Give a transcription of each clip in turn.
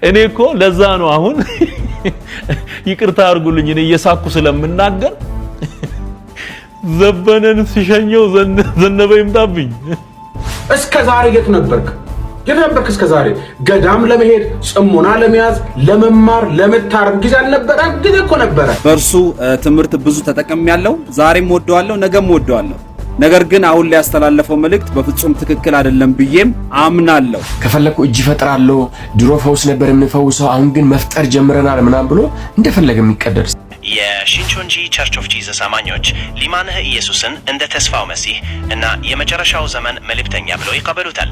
እኔ እኮ ለዛ ነው አሁን ይቅርታ አድርጉልኝ እኔ እየሳኩ ስለምናገር ዘበነን ሲሸኘው ዘነበ ይምጣብኝ እስከ ዛሬ የት ነበርክ እስከ ዛሬ ገዳም ለመሄድ ጽሞና ለመያዝ ለመማር ለመታረም ጊዜ አልነበረ ጊዜ እኮ ነበረ በርሱ ትምህርት ብዙ ተጠቅሜያለሁ ዛሬም ወደዋለሁ ነገም ወደዋለሁ ነገር ግን አሁን ላይ ያስተላለፈው መልእክት በፍጹም ትክክል አይደለም ብዬም አምናለሁ ከፈለኩ እጅ ፈጥራለሁ ድሮ ፈውስ ነበር የምንፈውሰው አሁን ግን መፍጠር ጀምረናል ምናም ብሎ እንደፈለገ የሚቀደር የሺንቾንጂ ቸርች ኦፍ ጂሰስ አማኞች ሊማንህ ኢየሱስን እንደ ተስፋው መሲህ እና የመጨረሻው ዘመን መልእክተኛ ብለው ይቀበሉታል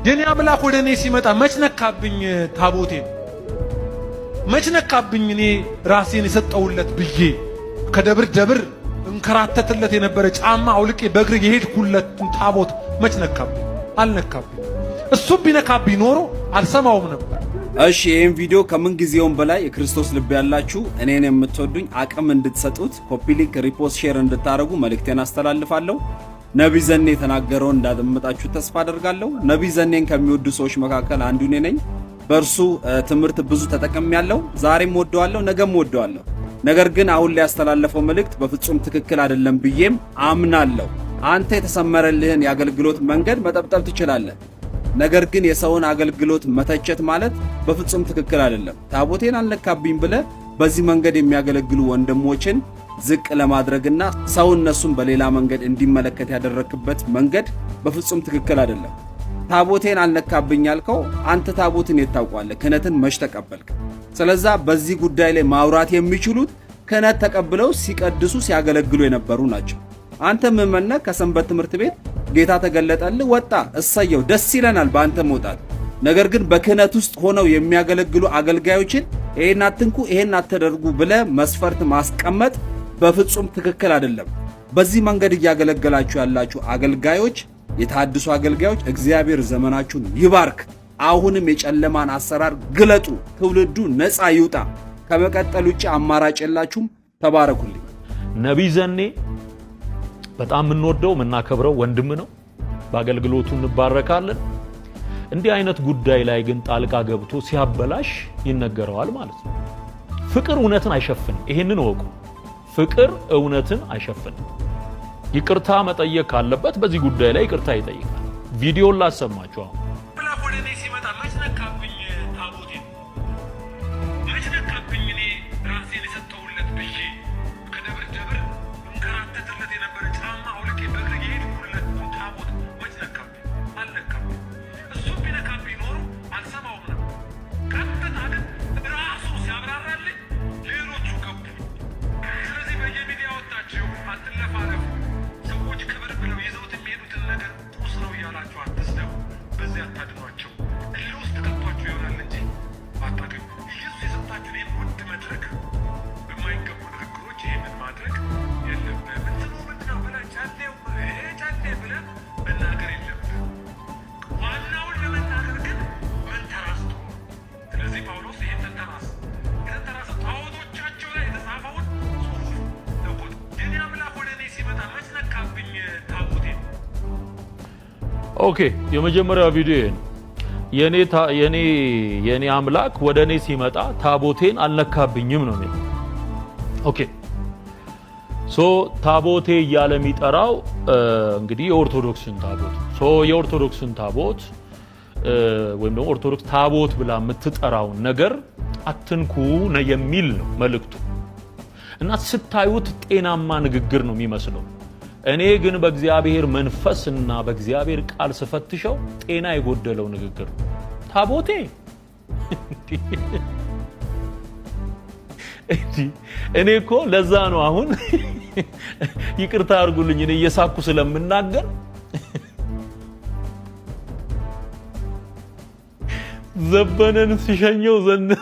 የኔ አምላክ ወደኔ ሲመጣ መች ነካብኝ ታቦቴ መች ነካብኝ እኔ ራሴን የሰጠውለት ብዬ ከደብር ደብር እንከራተትለት የነበረ ጫማ አውልቄ በእግር የሄድኩለት ታቦት መች ነካብኝ አልነካብኝ እሱ ቢነካብኝ ኖሮ አልሰማውም ነበር እሺ ይሄን ቪዲዮ ከምን ጊዜውም በላይ የክርስቶስ ልብ ያላችሁ እኔን የምትወዱኝ አቅም እንድትሰጡት ኮፒ ሊንክ ሪፖስት ሼር እንድታረጉ መልእክቴን አስተላልፋለሁ ነብይ ዘኔ ተናገረው እንዳደመጣችሁ ተስፋ አደርጋለሁ ነብይ ዘኔን ከሚወዱ ሰዎች መካከል አንዱ ነኝ በርሱ ትምህርት ብዙ ተጠቅሜያለሁ ዛሬም ወደዋለሁ ነገም ወደዋለሁ ነገር ግን አሁን ላይ ያስተላለፈው መልእክት በፍጹም ትክክል አይደለም ብዬም አምናለሁ አንተ የተሰመረልህን የአገልግሎት መንገድ መጠብጠብ ትችላለህ ነገር ግን የሰውን አገልግሎት መተቸት ማለት በፍጹም ትክክል አይደለም ታቦቴን አልነካብኝ ብለ በዚህ መንገድ የሚያገለግሉ ወንድሞችን ዝቅ ለማድረግና ሰው እነሱን በሌላ መንገድ እንዲመለከት ያደረክበት መንገድ በፍጹም ትክክል አይደለም ታቦቴን አልነካብኝ ያልከው አንተ ታቦትን የታውቋለህ ክህነትን መች ተቀበልክ ስለዚህ በዚህ ጉዳይ ላይ ማውራት የሚችሉት ክህነት ተቀብለው ሲቀድሱ ሲያገለግሉ የነበሩ ናቸው አንተ ምእመን ከሰንበት ትምህርት ቤት ጌታ ተገለጠልህ ወጣ እሰየው ደስ ይለናል በአንተ መውጣት ነገር ግን በክህነት ውስጥ ሆነው የሚያገለግሉ አገልጋዮችን ይሄን አትንኩ ይሄን አትደርጉ ብለ መስፈርት ማስቀመጥ በፍጹም ትክክል አይደለም በዚህ መንገድ ያገለገላችሁ ያላችሁ አገልጋዮች የታድሱ አገልጋዮች እግዚአብሔር ዘመናችሁን ይባርክ አሁንም የጨለማን አሰራር ግለጡ ትውልዱ ነፃ ይውጣ ከመቀጠል ውጪ አማራጭ የላችሁም ተባረኩልኝ ነብይ ዘኔ በጣም እንወደው መናከብረው ወንድም ነው በአገልግሎቱ እንባረካለን እንዲህ አይነት ጉዳይ ላይ ግን ጣልቃ ገብቶ ሲያበላሽ ይነገረዋል ማለት ነው ፍቅር እውነትን አይሸፍን ይሄንን ወቁ ፍቅር እውነትን አይሸፍን ይቅርታ መጠየቅ ካለበት በዚህ ጉዳይ ላይ ይቅርታ ይጠይቃል ቪዲዮ ላሰማችሁ ኦኬ የመጀመሪያው ቪዲዮ የኔ አምላክ ወደኔ ሲመጣ ታቦቴን አልነካብኝም ነው የሚለው ኦኬ ሶ ታቦቴ ያለ የሚጠራው እንግዲህ የኦርቶዶክስን ታቦት ሶ የኦርቶዶክስን ታቦት ወይም ደግሞ ኦርቶዶክስ ታቦት ብላ የምትጠራው ነገር አትንኩ ነው የሚል ነው መልእክቱ እና ስታዩት ጤናማ ንግግር ነው የሚመስለው እኔ ግን በእግዚአብሔር መንፈስና በእግዚአብሔር ቃል ስፈትሸው ጤና የጎደለው ንግግር ታቦቴ እኔ እኮ ለዛ ነው አሁን ይቅርታ አድርጉልኝ እኔ እየሳኩ ስለምናገር ዘበነን ሲሸኘው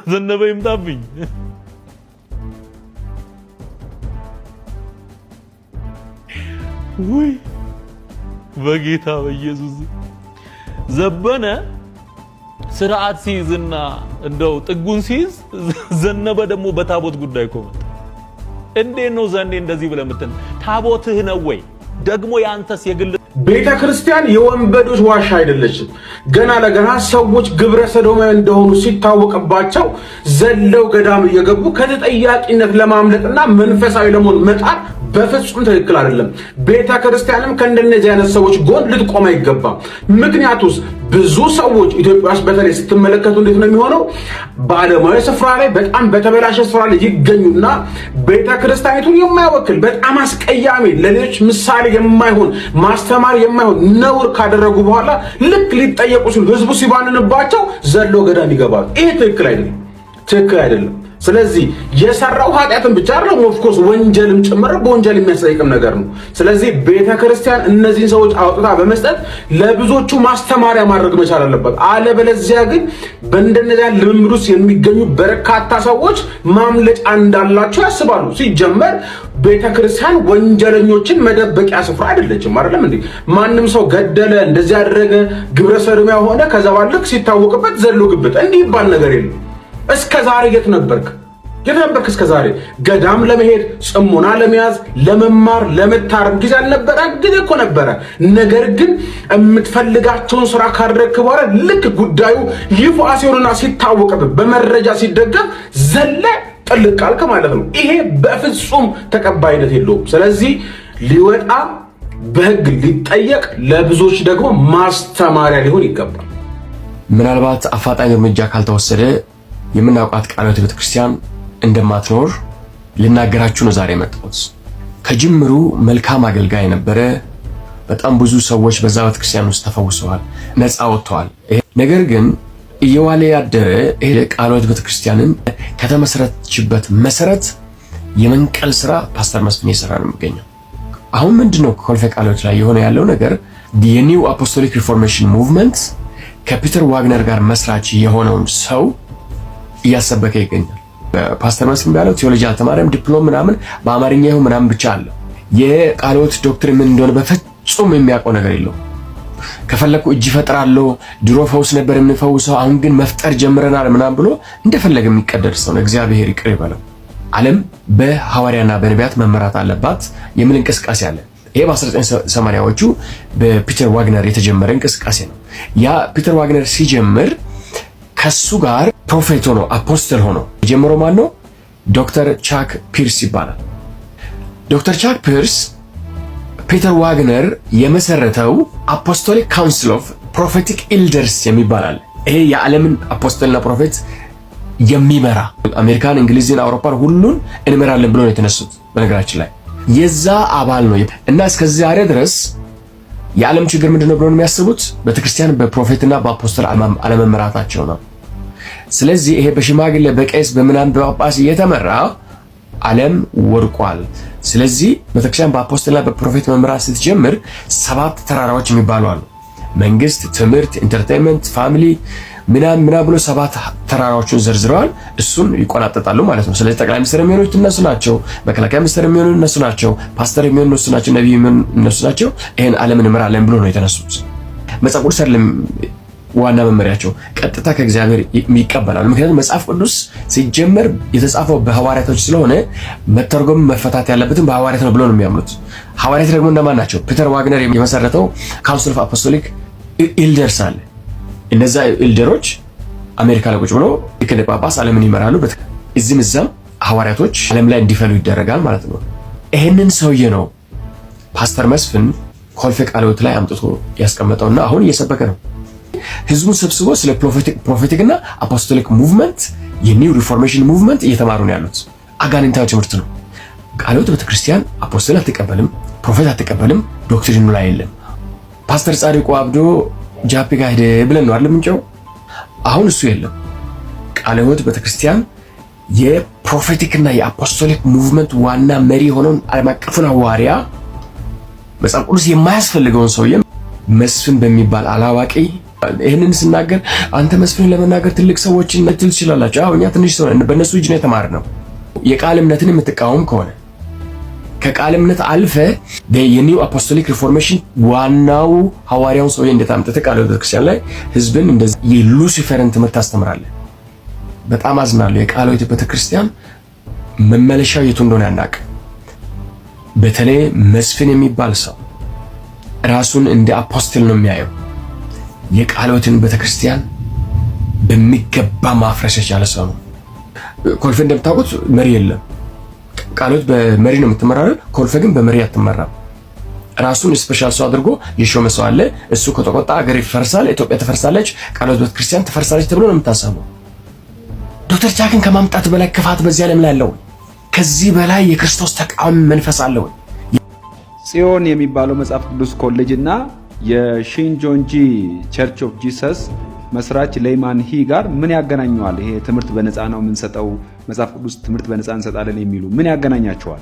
ዘነበ ይምጣብኝ። ውይ በጌታ በኢየሱስ ዘበነ ስርዓት ሲይዝና እንደው ጥጉን ሲይዝ ዘነበ ደግሞ በታቦት ጉዳይ ቆመ። እንዴት ነው ዘንዴ እንደዚህ ብለህ የምትል ታቦትህ ነው ወይ ደግሞ ያንተስ የግል ቤተ ክርስቲያን የወንበዶች ዋሻ አይደለችም። ገና ለገና ሰዎች ግብረ ሰዶማዊ እንደሆኑ ሲታወቅባቸው ዘለው ገዳም እየገቡ ከተጠያቂነት ለማምለጥና መንፈሳዊ ለመሆን መጣር በፍጹም ትክክል አይደለም። ቤተ ክርስቲያንም ከእንደነዚህ አይነት ሰዎች ጎን ልትቆም አይገባም። ምክንያቱስ ብዙ ሰዎች ኢትዮጵያ ውስጥ በተለይ ስትመለከቱ እንዴት ነው የሚሆነው? በዓለማዊ ስፍራ ላይ በጣም በተበላሸ ስፍራ ላይ ይገኙና ቤተ ክርስቲያኒቱን የማይወክል በጣም አስቀያሚ ለሌሎች ምሳሌ የማይሆን ማስተማር የማይሆን ነውር ካደረጉ በኋላ ልክ ሊጠየቁ ሲሉ ህዝቡ ሲባንንባቸው ዘሎ ገዳም ይገባሉ። ይሄ ትክክል አይደለም፣ ትክክል አይደለም። ስለዚህ የሰራው ኃጢአትን ብቻ አይደለም ኦፍኮርስ ወንጀልም ጭምር በወንጀል የሚያስጠይቅም ነገር ነው። ስለዚህ ቤተክርስቲያን እነዚህን ሰዎች አውጥታ በመስጠት ለብዙዎቹ ማስተማሪያ ማድረግ መቻል አለበት። አለበለዚያ ግን በእንደነዚያ ልምምድ ውስጥ የሚገኙ በርካታ ሰዎች ማምለጫ እንዳላቸው ያስባሉ። ሲጀመር ቤተክርስቲያን ወንጀለኞችን መደበቂያ ስፍራ አይደለችም። አይደለም እንዴ? ማንም ሰው ገደለ፣ እንደዚህ ያደረገ፣ ግብረ ሰዶማዊ ሆነ ከዛ ባልክ ሲታወቅበት ዘሎ ግብት እንዲህ ይባል ነገር የለም። እስከ ዛሬ የት ነበርክ? የት ነበርክ እስከ ዛሬ? ገዳም ለመሄድ ጽሞና ለመያዝ ለመማር ለመታረም ጊዜ አልነበረ? ጊዜ እኮ ነበረ። ነገር ግን የምትፈልጋቸውን ስራ ካደረግክ በኋላ ልክ ጉዳዩ ይፋ ሲሆንና ሲታወቅበት በመረጃ ሲደገፍ ዘለ ጥልቅ ቃልክ ማለት ነው። ይሄ በፍጹም ተቀባይነት የለውም። ስለዚህ ሊወጣ በህግ ሊጠየቅ ለብዙዎች ደግሞ ማስተማሪያ ሊሆን ይገባል። ምናልባት አፋጣኝ እርምጃ ካልተወሰደ የምናውቃት ቃለ ሕይወት ቤተክርስቲያን እንደማትኖር ልናገራችሁ ነው ዛሬ የመጣሁት። ከጅምሩ መልካም አገልጋይ የነበረ በጣም ብዙ ሰዎች በዛ ቤተክርስቲያን ውስጥ ተፈውሰዋል፣ ነፃ ወጥተዋል። ነገር ግን እየዋለ ያደረ ይሄ ቃለ ሕይወት ቤተክርስቲያንን ከተመሰረተችበት መሰረት የመንቀል ስራ ፓስተር መስፍን እየሰራ ነው የሚገኘው። አሁን ምንድነው ኮልፌ ቃለ ሕይወት ላይ የሆነ ያለው ነገር? የኒው አፖስቶሊክ ሪፎርሜሽን ሙቭመንት ከፒተር ዋግነር ጋር መስራች የሆነውን ሰው እያሰበከ ይገኛል። ፓስተር መስፍን ያለው ቴዎሎጂ አልተማረም፣ ዲፕሎም ምናምን በአማርኛ ይሁን ምናምን ብቻ አለ። የቃለ ሕይወት ዶክትሪን ምን እንደሆነ በፍጹም የሚያውቀው ነገር የለው። ከፈለኩ እጅ ፈጥራለሁ፣ ድሮ ፈውስ ነበር የምንፈውሰው አሁን ግን መፍጠር ጀምረናል ምናምን ብሎ እንደፈለገ የሚቀደድ ሰው ነው። እግዚአብሔር ይቅር ይበለው። ዓለም በሐዋርያና በነቢያት መመራት አለባት የሚል እንቅስቃሴ አለ። ይሄ በ1980ዎቹ በፒተር ዋግነር የተጀመረ እንቅስቃሴ ነው። ያ ፒተር ዋግነር ሲጀምር ከሱ ጋር ፕሮፌት ሆኖ አፖስተል ሆኖ የጀመረው ማን ነው? ዶክተር ቻክ ፒርስ ይባላል። ዶክተር ቻክ ፒርስ ፒተር ዋግነር የመሰረተው አፖስቶሊክ ካውንስል ኦፍ ፕሮፌቲክ ኢልደርስ የሚባላል። ይሄ የዓለምን አፖስተልና ፕሮፌት የሚመራ አሜሪካን፣ እንግሊዝን፣ አውሮፓን ሁሉን እንመራለን ብሎ ነው የተነሱት። በነገራችን ላይ የዛ አባል ነው እና እስከዚህ ዛሬ ድረስ የዓለም ችግር ምንድነው ብሎ የሚያስቡት ቤተክርስቲያን በፕሮፌትና በአፖስተል አለመመራታቸው ነው። ስለዚህ ይሄ በሽማግሌ በቄስ በምናምን በጳጳስ እየተመራ ዓለም ወድቋል። ስለዚህ ቤተክርስቲያን በአፖስተልና በፕሮፌት መምራት ስትጀምር 7 ተራራዎች የሚባሉ አሉ። መንግስት፣ ትምህርት፣ ኢንተርቴይንመንት፣ ፋሚሊ ምናምን ብሎ 7 ተራራዎችን ዘርዝረዋል። እሱን ይቆናጠጣሉ ማለት ነው። ስለዚህ ጠቅላይ ሚኒስትር የሚሆኑት እነሱ ናቸው፣ መከላከያ ሚኒስትር የሚሆኑት እነሱ ናቸው፣ ፓስተር የሚሆኑት እነሱ ናቸው፣ ነብይ የሚሆኑት እነሱ ናቸው። ይሄን ዓለምን እንመራለን ብሎ ነው የተነሱት። መጽሐፍ ቅዱስ አይደለም ዋና መመሪያቸው፣ ቀጥታ ከእግዚአብሔር ይቀበላሉ። ምክንያቱም መጽሐፍ ቅዱስ ሲጀመር የተጻፈው በሐዋርያቶች ስለሆነ መተርጎም መፈታት ያለበትም በሐዋርያት ነው ብሎ ነው የሚያምኑት። ሐዋርያት ደግሞ እንደማን ናቸው? ፒተር ዋግነር የመሰረተው ካውንስል ኦፍ አፖስቶሊክ ኢልደርስ አለ። እነዛ ኢልደሮች አሜሪካ ላይ ቁጭ ብሎ የክህነት ጳጳስ ዓለምን ይመራሉ። እዚህም እዛም ሐዋርያቶች ዓለም ላይ እንዲፈሉ ይደረጋል ማለት ነው። ይሄንን ሰውዬ ነው ፓስተር መስፍን ኮልፌ ቃለ ሕይወት ላይ አምጥቶ ያስቀመጠውና አሁን እየሰበከ ነው። ህዝቡን ሰብስቦ ስለ ፕሮፌቲክና አፖስቶሊክ ሙቭመንት የኒው ሪፎርሜሽን ሙቭመንት እየተማሩ ነው ያሉት። አጋንንታዊ ትምህርት ነው። ቃለ ሕይወት ቤተክርስቲያን አፖስቶል አትቀበልም፣ ፕሮፌት አትቀበልም፣ ዶክትሪኑ ላይ የለም። ፓስተር ጻድቁ አብዶ ጃፒ ጋር ሄደ ብለን ነው አይደል ምንጨው? አሁን እሱ የለም። ቃለ ሕይወት ቤተክርስቲያን የፕሮፌቲክና የአፖስቶሊክ ሙቭመንት ዋና መሪ ሆነውን ዓለም አቀፉን ሐዋርያ መጽሐፍ ቅዱስ የማያስፈልገውን ሰውዬ መስፍን በሚባል አላዋቂ ይህንን ስናገር አንተ መስፍን ለመናገር ትልቅ ሰዎችን ልትል ትችላላችሁ። አዎ እኛ ትንሽ ሰው ነን፣ በእነሱ እጅ ነው የተማርነው። የቃል እምነትን የምትቃወም ከሆነ ከቃል እምነት አልፈ የኒው አፖስቶሊክ ሪፎርሜሽን ዋናው ሐዋርያውን ሰውዬ እንዴት አምጥተህ ቃለ ቤተክርስቲያን ላይ ህዝብን እንደዚህ የሉሲፈርን ትምህርት ታስተምራለህ። በጣም አዝናለሁ። የቃለ ቤተክርስቲያን መመለሻው የቱ እንደሆነ ያናቅ። በተለይ መስፍን የሚባል ሰው ራሱን እንደ አፖስቶል ነው የሚያየው። የቃሎትን ቤተክርስቲያን በሚገባ ማፍረስ የቻለ ሰው ነው። ኮልፌ እንደምታውቁት መሪ የለም። ቃሎት በመሪ ነው የምትመራው። ኮልፌ ግን በመሪ አትመራም። ራሱን ስፔሻል ሰው አድርጎ የሾመ ሰው አለ። እሱ ከተቆጣ ሀገር ይፈርሳል፣ ኢትዮጵያ ትፈርሳለች፣ ቃሎት ቤተክርስቲያን ትፈርሳለች ተብሎ ነው የምታሰበው። ዶክተር ቻክን ከማምጣት በላይ ክፋት በዚህ ዓለም ላይ አለው። ከዚህ በላይ የክርስቶስ ተቃዋሚ መንፈስ አለው። ጽዮን የሚባለው መጽሐፍ ቅዱስ ኮሌጅ እና የሺንጆንጂ ቸርች ኦፍ ጂሰስ መስራች ሌይማን ሂ ጋር ምን ያገናኘዋል? ይሄ ትምህርት በነፃ ነው የምንሰጠው፣ መጽሐፍ ቅዱስ ትምህርት በነፃ እንሰጣለን የሚሉ ምን ያገናኛቸዋል?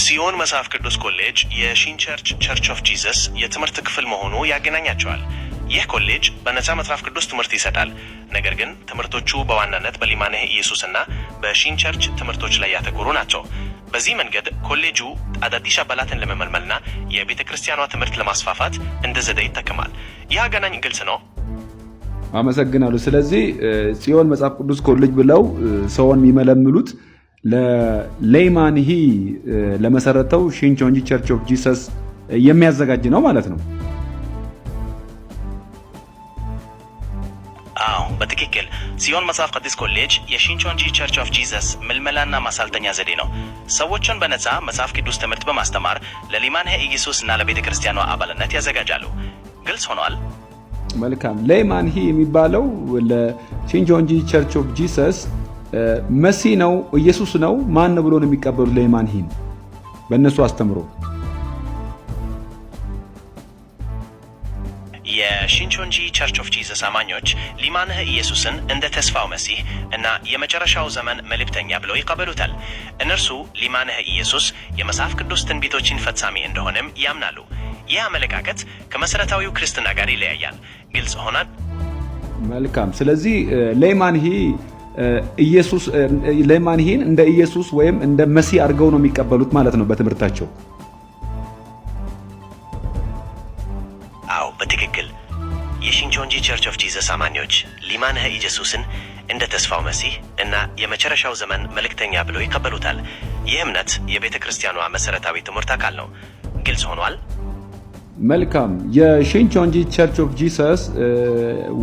ጽዮን መጽሐፍ ቅዱስ ኮሌጅ የሺን ቸርች ኦፍ ጂሰስ የትምህርት ክፍል መሆኑ ያገናኛቸዋል። ይህ ኮሌጅ በነፃ መጽሐፍ ቅዱስ ትምህርት ይሰጣል። ነገር ግን ትምህርቶቹ በዋናነት በሊማነ ኢየሱስና በሺን ቸርች ትምህርቶች ላይ ያተኮሩ ናቸው። በዚህ መንገድ ኮሌጁ አዳዲስ አባላትን ለመመልመልና የቤተ ክርስቲያኗ ትምህርት ለማስፋፋት እንደ ዘዴ ይጠቀማል። ይህ አገናኝ ግልጽ ነው። አመሰግናለሁ። ስለዚህ ጽዮን መጽሐፍ ቅዱስ ኮሌጅ ብለው ሰውን የሚመለምሉት ለሌይማን ሂ ለመሰረተው ሺንጆንጂ ቸርች ኦፍ ጂሰስ የሚያዘጋጅ ነው ማለት ነው። አዎ በትክክል ጽዮን መጽሐፍ ቅዱስ ኮሌጅ የሺንጆንጂ ቸርች ኦፍ ጂሰስ ምልመላና ማሳልጠኛ ዘዴ ነው። ሰዎችን በነፃ መጽሐፍ ቅዱስ ትምህርት በማስተማር ለሊማነ ኢየሱስ እና ለቤተ ክርስቲያኗ አባልነት ያዘጋጃሉ። ግልጽ ሆኗል። መልካም። ሌይማን ሂ የሚባለው ለሺንጆንጂ ቸርች ኦፍ ጂሰስ መሲ ነው ኢየሱስ ነው ማን ብሎ ነው የሚቀበሉት? ሌይማን ሂ በእነሱ አስተምሮ የሺንጆንጂ ቸርች ኦፍ ጂሰስ አማኞች ሊማነ ኢየሱስን እንደ ተስፋው መሲህ እና የመጨረሻው ዘመን መልእክተኛ ብለው ይቀበሉታል። እነርሱ ሊማነ ኢየሱስ የመጽሐፍ ቅዱስ ትንቢቶችን ፈጻሚ እንደሆነም ያምናሉ። ይህ አመለካከት ከመሰረታዊው ክርስትና ጋር ይለያያል። ግልጽ ሆኗል። መልካም። ስለዚህ ሌይማን ሂን እንደ ኢየሱስ ወይም እንደ መሲህ አድርገው ነው የሚቀበሉት ማለት ነው በትምህርታቸው። አዎ በትክክል የሺንጆንጂ ቸርች ኦፍ ጂሰስ አማኞች ሊማነ ኢየሱስን እንደ ተስፋው መሲህ እና የመጨረሻው ዘመን መልእክተኛ ብለው ይቀበሉታል። ይህ እምነት የቤተ ክርስቲያኗ መሰረታዊ ትምህርት አካል ነው። ግልጽ ሆኗል። መልካም። የሺንጆንጂ ቸርች ኦፍ ጂሰስ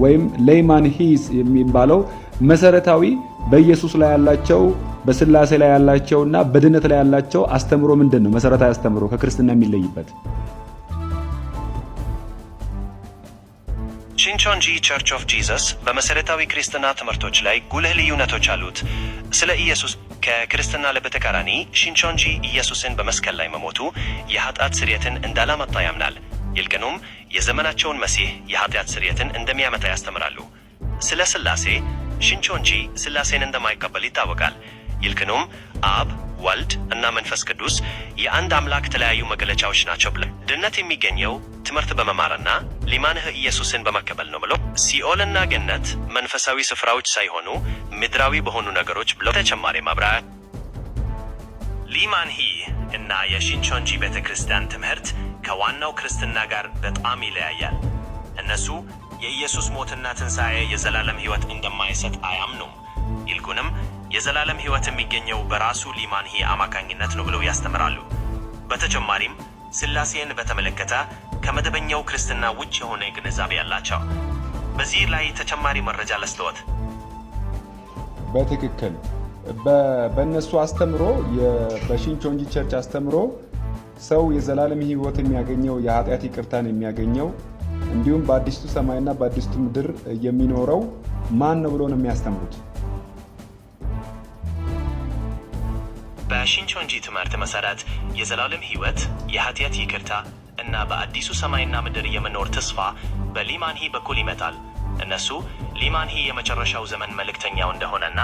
ወይም ሌይማን ሂ የሚባለው መሰረታዊ በኢየሱስ ላይ ያላቸው በስላሴ ላይ ያላቸውና በድነት ላይ ያላቸው አስተምሮ ምንድን ነው? መሰረታዊ አስተምሮ ከክርስትና የሚለይበት ሺንጆንጂ ቸርች ኦፍ ጂሰስ በመሰረታዊ ክርስትና ትምህርቶች ላይ ጉልህ ልዩነቶች አሉት። ስለ ኢየሱስ ከክርስትና በተቃራኒ ሺንጆንጂ ኢየሱስን በመስቀል ላይ መሞቱ የኃጢአት ስርየትን እንዳላመጣ ያምናል። ይልቁንም የዘመናቸውን መሲህ የኃጢአት ስርየትን እንደሚያመጣ ያስተምራሉ። ስለ ስላሴ ሺንጆንጂ ስላሴን እንደማይቀበል ይታወቃል። ይልቁንም አብ፣ ወልድ እና መንፈስ ቅዱስ የአንድ አምላክ ተለያዩ መገለጫዎች ናቸው ብለው ድነት የሚገኘው ትምህርት በመማርና ሊማነ ኢየሱስን በመቀበል ነው ብለው ሲኦልና ገነት መንፈሳዊ ስፍራዎች ሳይሆኑ ምድራዊ በሆኑ ነገሮች ብለው ተጨማሪ ማብራሪያ ሊማን ሂ እና የሺንጆንጂ ቤተክርስቲያን ትምህርት ከዋናው ክርስትና ጋር በጣም ይለያያል። እነሱ የኢየሱስ ሞትና ትንሣኤ የዘላለም ሕይወት እንደማይሰጥ አያምኑም። ይልቁንም የዘላለም ሕይወት የሚገኘው በራሱ ሊማን ሂ አማካኝነት ነው ብለው ያስተምራሉ። በተጨማሪም ስላሴን በተመለከተ ከመደበኛው ክርስትና ውጭ የሆነ ግንዛቤ ያላቸው። በዚህ ላይ ተጨማሪ መረጃ ለስተወት በትክክል በእነሱ አስተምሮ በሺንጆንጂ ቸርች አስተምሮ ሰው የዘላለም ሕይወት የሚያገኘው የኃጢአት ይቅርታን የሚያገኘው እንዲሁም በአዲስቱ ሰማይና በአዲስቱ ምድር የሚኖረው ማን ነው ብሎ ነው የሚያስተምሩት። በሺንጆንጂ ትምህርት መሰረት የዘላለም ሕይወት የኃጢአት ይቅርታ እና በአዲሱ ሰማይና ምድር የመኖር ተስፋ በሊማን ሂ በኩል ይመጣል። እነሱ ሊማን ሂ የመጨረሻው ዘመን መልእክተኛው እንደሆነና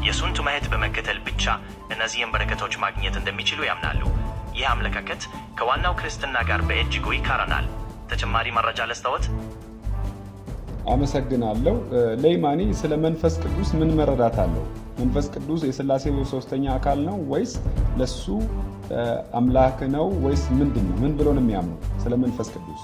የሱን ትምህርት በመከተል ብቻ እነዚህን በረከቶች ማግኘት እንደሚችሉ ያምናሉ። ይህ አመለካከት ከዋናው ክርስትና ጋር በእጅጉ ይቃረናል። ተጨማሪ መረጃ ለስተወት። አመሰግናለሁ። ለይማኒ ስለ መንፈስ ቅዱስ ምን መረዳት አለው? መንፈስ ቅዱስ የሥላሴ ሶስተኛ አካል ነው ወይስ ለሱ አምላክ ነው ወይስ ምንድነው? ምን ብሎ ነው የሚያምነው ስለ መንፈስ ቅዱስ?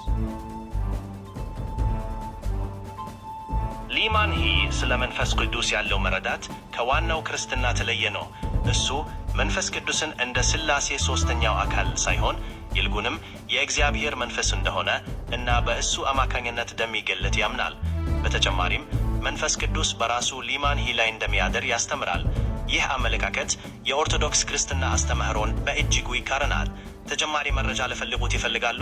ሊማንሂ ስለ መንፈስ ቅዱስ ያለው መረዳት ከዋናው ክርስትና ተለየ ነው። እሱ መንፈስ ቅዱስን እንደ ሥላሴ ሶስተኛው አካል ሳይሆን ይልቁንም የእግዚአብሔር መንፈስ እንደሆነ እና በእሱ አማካኝነት እንደሚገለጥ ያምናል። በተጨማሪም መንፈስ ቅዱስ በራሱ ሊማንሂ ላይ እንደሚያድር ያስተምራል። ይህ አመለካከት የኦርቶዶክስ ክርስትና አስተምህሮን በእጅጉ ይቃረናል። ተጨማሪ መረጃ ለፈልጉት ይፈልጋሉ?